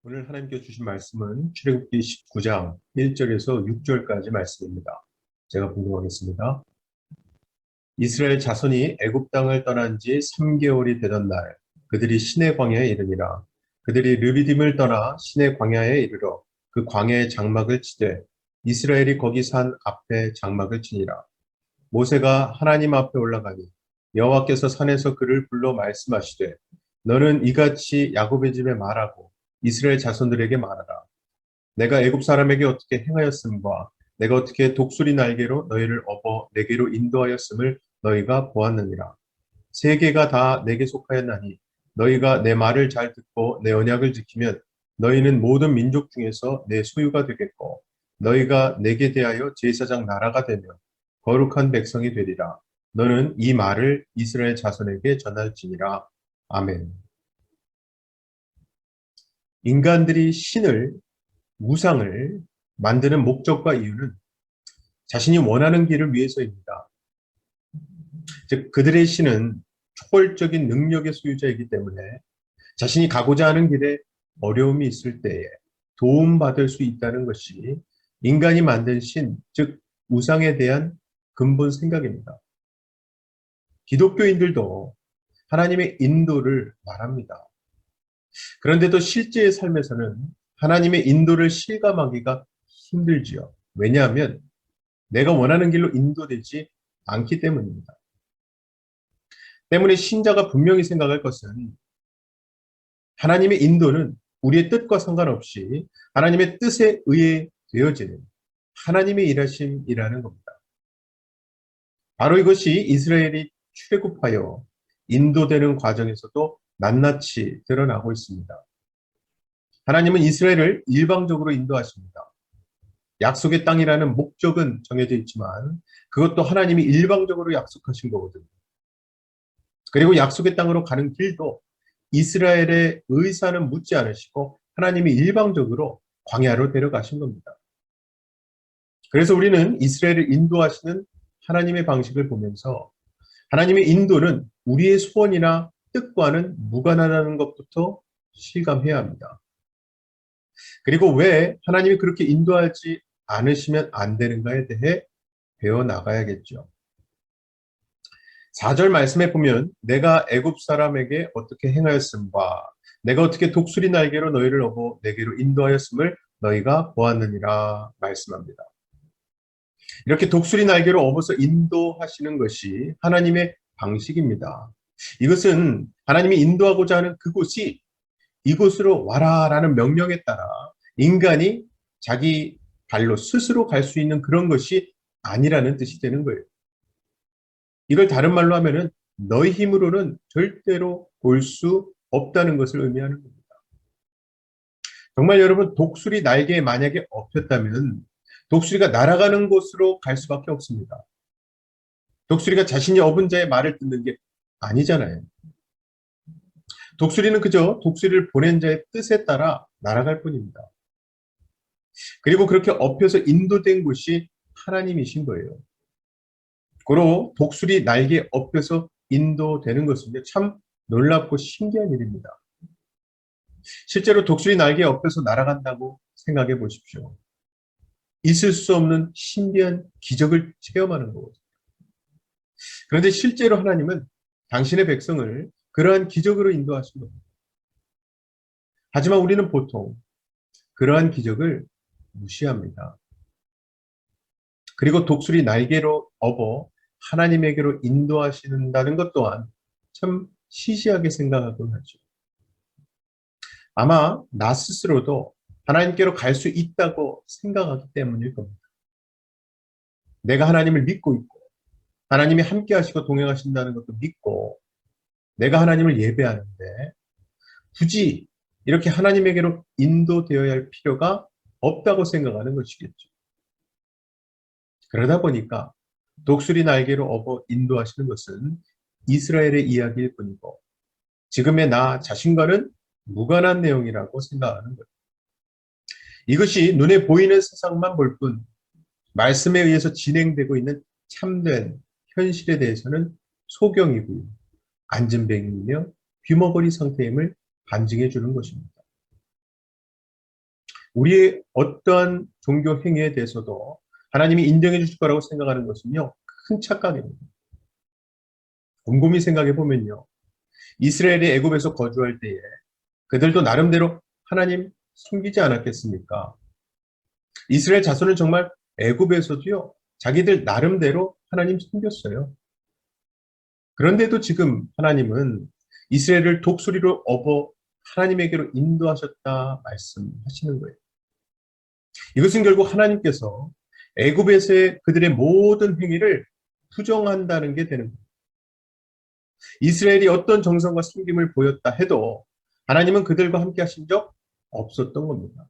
오늘 하나님께 주신 말씀은 출애굽기 19장 1절에서 6절까지 말씀입니다. 제가 봉독하겠습니다. 이스라엘 자손이 애굽 땅을 떠난 지 3개월이 되던 날 그들이 시내 광야에 이르니라. 그들이 르비딤을 떠나 시내 광야에 이르러 그 광야의 장막을 치되 이스라엘이 거기 산 앞에 장막을 치니라. 모세가 하나님 앞에 올라가니 여호와께서 산에서 그를 불러 말씀하시되 너는 이같이 야곱의 집에 말하고 이스라엘 자손들에게 말하라. 내가 애굽 사람에게 어떻게 행하였음과 내가 어떻게 독수리 날개로 너희를 업어 내게로 인도하였음을 너희가 보았느니라. 세계가 다 내게 속하였나니 너희가 내 말을 잘 듣고 내 언약을 지키면 너희는 모든 민족 중에서 내 소유가 되겠고 너희가 내게 대하여 제사장 나라가 되며 거룩한 백성이 되리라. 너는 이 말을 이스라엘 자손에게 전할지니라. 아멘. 인간들이 신을, 우상을 만드는 목적과 이유는 자신이 원하는 길을 위해서입니다. 즉, 그들의 신은 초월적인 능력의 소유자이기 때문에 자신이 가고자 하는 길에 어려움이 있을 때에 도움받을 수 있다는 것이 인간이 만든 신, 즉 우상에 대한 근본 생각입니다. 기독교인들도 하나님의 인도를 말합니다. 그런데도 실제의 삶에서는 하나님의 인도를 실감하기가 힘들지요. 왜냐하면 내가 원하는 길로 인도되지 않기 때문입니다. 때문에 신자가 분명히 생각할 것은 하나님의 인도는 우리의 뜻과 상관없이 하나님의 뜻에 의해 되어지는 하나님의 일하심이라는 겁니다. 바로 이것이 이스라엘이 출애굽하여 인도되는 과정에서도 낱낱이 드러나고 있습니다. 하나님은 이스라엘을 일방적으로 인도하십니다. 약속의 땅이라는 목적은 정해져 있지만 그것도 하나님이 일방적으로 약속하신 거거든요. 그리고 약속의 땅으로 가는 길도 이스라엘의 의사는 묻지 않으시고 하나님이 일방적으로 광야로 데려가신 겁니다. 그래서 우리는 이스라엘을 인도하시는 하나님의 방식을 보면서 하나님의 인도는 우리의 소원이나 뜻과는 무관하다는 것부터 실감해야 합니다. 그리고 왜 하나님이 그렇게 인도하지 않으시면 안 되는가에 대해 배워나가야겠죠. 4절 말씀에 보면 내가 애굽 사람에게 어떻게 행하였음과 내가 어떻게 독수리 날개로 너희를 업어 내게로 인도하였음을 너희가 보았느니라 말씀합니다. 이렇게 독수리 날개로 업어서 인도하시는 것이 하나님의 방식입니다. 이것은 하나님이 인도하고자 하는 그곳이 이곳으로 와라라는 명령에 따라 인간이 자기 발로 스스로 갈 수 있는 그런 것이 아니라는 뜻이 되는 거예요. 이걸 다른 말로 하면은 너희 힘으로는 절대로 올 수 없다는 것을 의미하는 겁니다. 정말 여러분 독수리 날개에 만약에 엎였다면 독수리가 날아가는 곳으로 갈 수밖에 없습니다. 독수리가 자신이 업은 자의 말을 듣는 게 아니잖아요. 독수리는 그저 독수리를 보낸 자의 뜻에 따라 날아갈 뿐입니다. 그리고 그렇게 엎여서 인도된 곳이 하나님이신 거예요. 고로 독수리 날개에 엎여서 인도되는 것은 참 놀랍고 신기한 일입니다. 실제로 독수리 날개에 엎여서 날아간다고 생각해 보십시오. 있을 수 없는 신비한 기적을 체험하는 거거든요. 그런데 실제로 하나님은 당신의 백성을 그러한 기적으로 인도하신 겁니다. 하지만 우리는 보통 그러한 기적을 무시합니다. 그리고 독수리 날개로 업어 하나님에게로 인도하신다는 것 또한 참 시시하게 생각하곤 하죠. 아마 나 스스로도 하나님께로 갈 수 있다고 생각하기 때문일 겁니다. 내가 하나님을 믿고 있고 하나님이 함께 하시고 동행하신다는 것도 믿고 내가 하나님을 예배하는데 굳이 이렇게 하나님에게로 인도되어야 할 필요가 없다고 생각하는 것이겠죠. 그러다 보니까 독수리 날개로 업어 인도하시는 것은 이스라엘의 이야기일 뿐이고 지금의 나 자신과는 무관한 내용이라고 생각하는 거예요. 이것이 눈에 보이는 세상만 볼 뿐 말씀에 의해서 진행되고 있는 참된 현실에 대해서는 소경이고요. 안진뱅이며 귀머거리 상태임을 반증해 주는 것입니다. 우리의 어떠한 종교 행위에 대해서도 하나님이 인정해 주실 거라고 생각하는 것은요, 큰 착각입니다. 곰곰이 생각해 보면요, 이스라엘이 애굽에서 거주할 때에 그들도 나름대로 하나님 섬기지 않았겠습니까? 이스라엘 자손은 정말 애굽에서도요, 자기들 나름대로 하나님 섬겼어요. 그런데도 지금 하나님은 이스라엘을 독수리로 업어 하나님에게로 인도하셨다 말씀하시는 거예요. 이것은 결국 하나님께서 애굽에서의 그들의 모든 행위를 부정한다는 게 되는 거예요. 이스라엘이 어떤 정성과 섬김을 보였다 해도 하나님은 그들과 함께 하신 적 없었던 겁니다.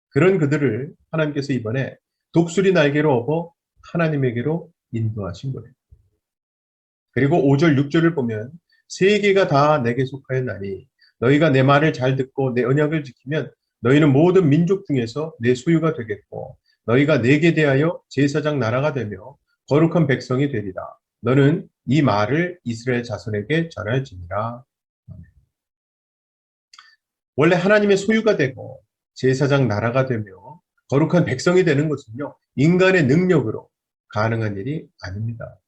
그런 그들을 하나님께서 이번에 독수리 날개로 업어 하나님에게로 인도하신 거예요. 그리고 5절, 6절을 보면 세계가 다 내게 속하였나니 너희가 내 말을 잘 듣고 내 언약을 지키면 너희는 모든 민족 중에서 내 소유가 되겠고 너희가 내게 대하여 제사장 나라가 되며 거룩한 백성이 되리라. 너는 이 말을 이스라엘 자손에게 전할지니라. 원래 하나님의 소유가 되고 제사장 나라가 되며 거룩한 백성이 되는 것은요, 인간의 능력으로 가능한 일이 아닙니다.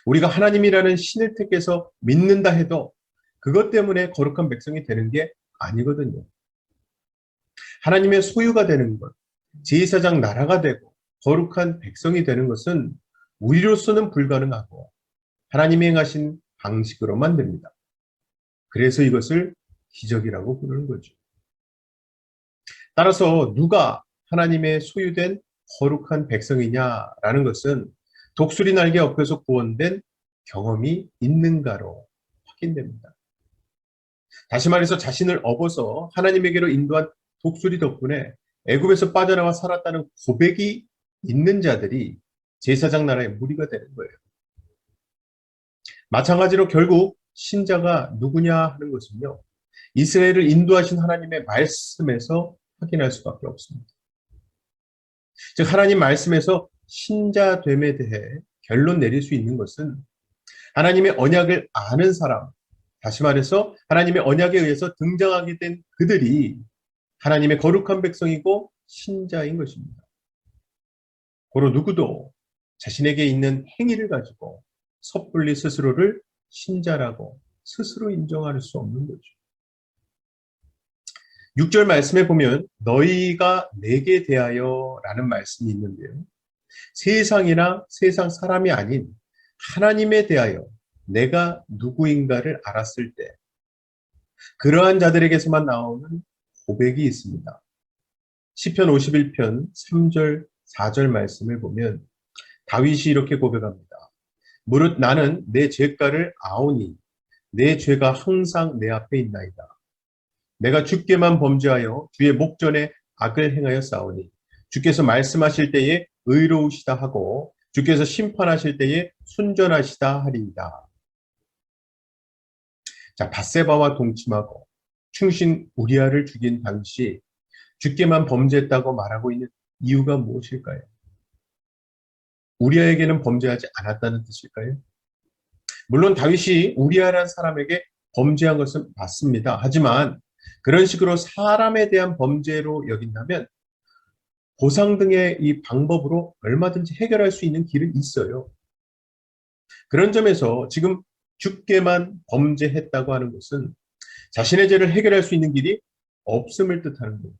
우리가 하나님이라는 신을 택해서 믿는다 해도 그것 때문에 거룩한 백성이 되는 게 아니거든요. 하나님의 소유가 되는 것, 제사장 나라가 되고 거룩한 백성이 되는 것은 우리로서는 불가능하고 하나님이 행하신 방식으로만 됩니다. 그래서 이것을 기적이라고 부르는 거죠. 따라서 누가 하나님의 소유된 거룩한 백성이냐라는 것은 독수리 날개 옆에서 구원된 경험이 있는가로 확인됩니다. 다시 말해서 자신을 업어서 하나님에게로 인도한 독수리 덕분에 애굽에서 빠져나와 살았다는 고백이 있는 자들이 제사장 나라의 무리가 되는 거예요. 마찬가지로 결국 신자가 누구냐 하는 것은요, 이스라엘을 인도하신 하나님의 말씀에서 확인할 수밖에 없습니다. 즉 하나님 말씀에서 신자됨에 대해 결론 내릴 수 있는 것은 하나님의 언약을 아는 사람, 다시 말해서 하나님의 언약에 의해서 등장하게 된 그들이 하나님의 거룩한 백성이고 신자인 것입니다. 고로 누구도 자신에게 있는 행위를 가지고 섣불리 스스로를 신자라고 스스로 인정할 수 없는 거죠. 6절 말씀에 보면 너희가 내게 대하여 라는 말씀이 있는데요. 세상이나 세상 사람이 아닌 하나님에 대하여 내가 누구인가를 알았을 때 그러한 자들에게서만 나오는 고백이 있습니다. 시편 51편 3절 4절 말씀을 보면 다윗이 이렇게 고백합니다. 무릇 나는 내 죄가를 아오니 내 죄가 항상 내 앞에 있나이다. 내가 주께만 범죄하여 주의 목전에 악을 행하여 싸우니 주께서 말씀하실 때에 의로우시다 하고 주께서 심판하실 때에 순전하시다 하리이다. 자, 밧세바와 동침하고 충신 우리아를 죽인 당시 주께만 범죄했다고 말하고 있는 이유가 무엇일까요? 우리아에게는 범죄하지 않았다는 뜻일까요? 물론 다윗이 우리아라는 사람에게 범죄한 것은 맞습니다. 하지만 그런 식으로 사람에 대한 범죄로 여긴다면 보상 등의 이 방법으로 얼마든지 해결할 수 있는 길은 있어요. 그런 점에서 지금 주께만 범죄했다고 하는 것은 자신의 죄를 해결할 수 있는 길이 없음을 뜻하는 겁니다.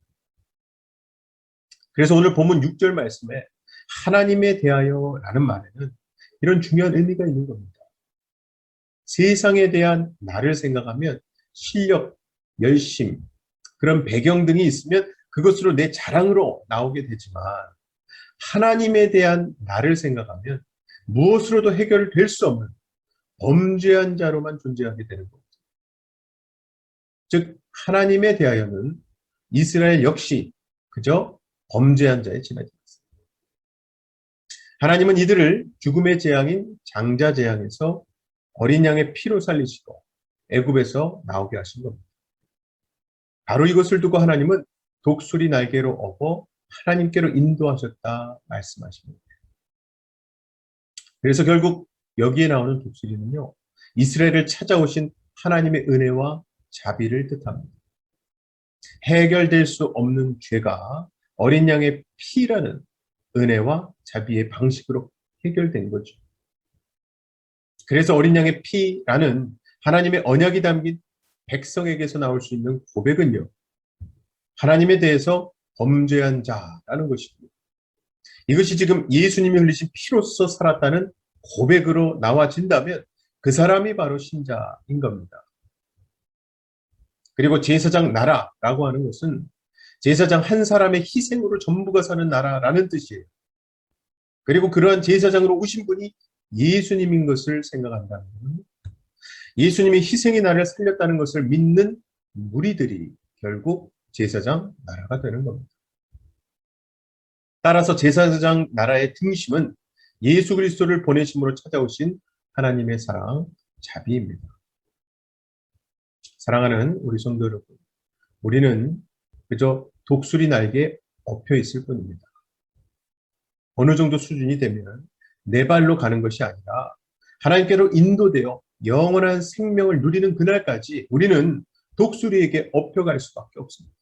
그래서 오늘 본문 6절 말씀에 하나님에 대하여라는 말에는 이런 중요한 의미가 있는 겁니다. 세상에 대한 나를 생각하면 실력, 열심, 그런 배경 등이 있으면 그것으로 내 자랑으로 나오게 되지만 하나님에 대한 나를 생각하면 무엇으로도 해결될 수 없는 범죄한 자로만 존재하게 되는 겁니다. 즉 하나님에 대하여는 이스라엘 역시 그저 범죄한 자에 지나지 않습니다. 하나님은 이들을 죽음의 재앙인 장자 재앙에서 어린 양의 피로 살리시고 애굽에서 나오게 하신 겁니다. 바로 이것을 두고 하나님은 독수리 날개로 업어 하나님께로 인도하셨다 말씀하십니다. 그래서 결국 여기에 나오는 독수리는요, 이스라엘을 찾아오신 하나님의 은혜와 자비를 뜻합니다. 해결될 수 없는 죄가 어린 양의 피라는 은혜와 자비의 방식으로 해결된 거죠. 그래서 어린 양의 피라는 하나님의 언약이 담긴 백성에게서 나올 수 있는 고백은요, 하나님에 대해서 범죄한 자라는 것입니다. 이것이 지금 예수님이 흘리신 피로써 살았다는 고백으로 나와진다면 그 사람이 바로 신자인 겁니다. 그리고 제사장 나라라고 하는 것은 제사장 한 사람의 희생으로 전부가 사는 나라라는 뜻이에요. 그리고 그러한 제사장으로 오신 분이 예수님인 것을 생각한다면 예수님이 희생의 나를 살렸다는 것을 믿는 무리들이 결국 제사장 나라가 되는 겁니다. 따라서 제사장 나라의 중심은 예수 그리스도를 보내심으로 찾아오신 하나님의 사랑, 자비입니다. 사랑하는 우리 성도 여러분, 우리는 그저 독수리 날개에 엎여 있을 뿐입니다. 어느 정도 수준이 되면 내 발로 가는 것이 아니라 하나님께로 인도되어 영원한 생명을 누리는 그날까지 우리는 독수리에게 엎여갈 수밖에 없습니다.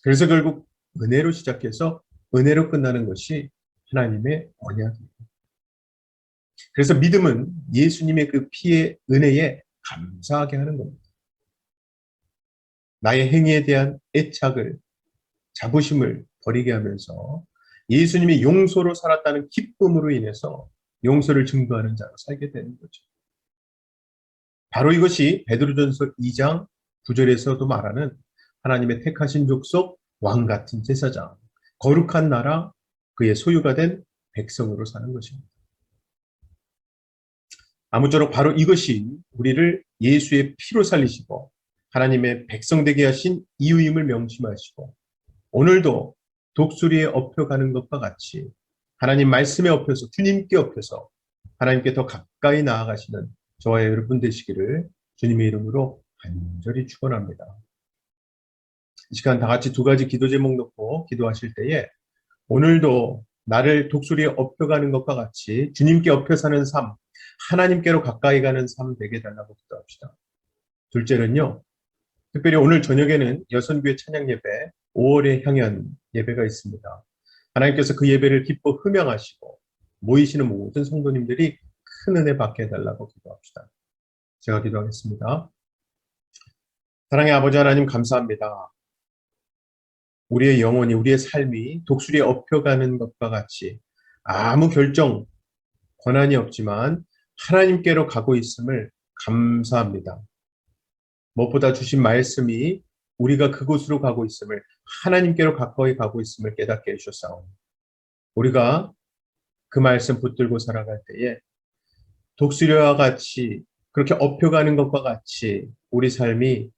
그래서 결국 은혜로 시작해서 은혜로 끝나는 것이 하나님의 언약입니다. 그래서 믿음은 예수님의 그 피의 은혜에 감사하게 하는 겁니다. 나의 행위에 대한 애착을, 자부심을 버리게 하면서 예수님이 용서로 살았다는 기쁨으로 인해서 용서를 증거하는 자로 살게 되는 거죠. 바로 이것이 베드로전서 2장 9절에서도 말하는 하나님의 택하신 족속, 왕 같은 제사장, 거룩한 나라, 그의 소유가 된 백성으로 사는 것입니다. 아무쪼록 바로 이것이 우리를 예수의 피로 살리시고 하나님의 백성 되게 하신 이유임을 명심하시고 오늘도 독수리에 엎여가는 것과 같이 하나님 말씀에 엎여서 주님께 엎여서 하나님께 더 가까이 나아가시는 저와 여러분 되시기를 주님의 이름으로 간절히 축원합니다. 이 시간 다 같이 두 가지 기도 제목 놓고 기도하실 때에 오늘도 나를 독수리에 엎여가는 것과 같이 주님께 엎여 사는 삶, 하나님께로 가까이 가는 삶 되게 달라고 기도합시다. 둘째는요, 특별히 오늘 저녁에는 여선교회 찬양 예배 5월의 향연 예배가 있습니다. 하나님께서 그 예배를 기뻐 흠양하시고 모이시는 모든 성도님들이 큰 은혜 받게 해달라고 기도합시다. 제가 기도하겠습니다. 사랑의 아버지 하나님 감사합니다. 우리의 영혼이, 우리의 삶이 독수리에 엎여가는 것과 같이 아무 결정, 권한이 없지만 하나님께로 가고 있음을 감사합니다. 무엇보다 주신 말씀이 우리가 그곳으로 가고 있음을, 하나님께로 가까이 가고 있음을 깨닫게 해주셨사오니 우리가 그 말씀 붙들고 살아갈 때에 독수리와 같이 그렇게 엎여가는 것과 같이 우리 삶이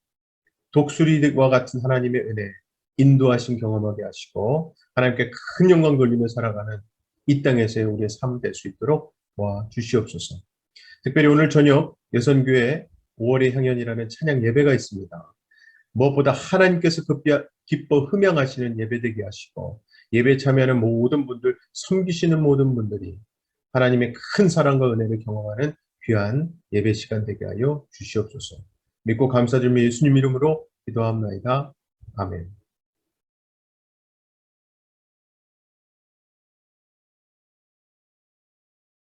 독수리와 같은 하나님의 은혜, 인도하심 경험하게 하시고 하나님께 큰 영광 돌리며 살아가는 이 땅에서의 우리의 삶 될 수 있도록 도와주시옵소서. 특별히 오늘 저녁 여선교회 5월의 향연이라는 찬양 예배가 있습니다. 무엇보다 하나님께서 기뻐 흠양하시는 예배 되게 하시고 예배에 참여하는 모든 분들, 섬기시는 모든 분들이 하나님의 큰 사랑과 은혜를 경험하는 귀한 예배 시간 되게 하여 주시옵소서. 믿고 감사드리며 예수님 이름으로 기도합나이다. 아멘.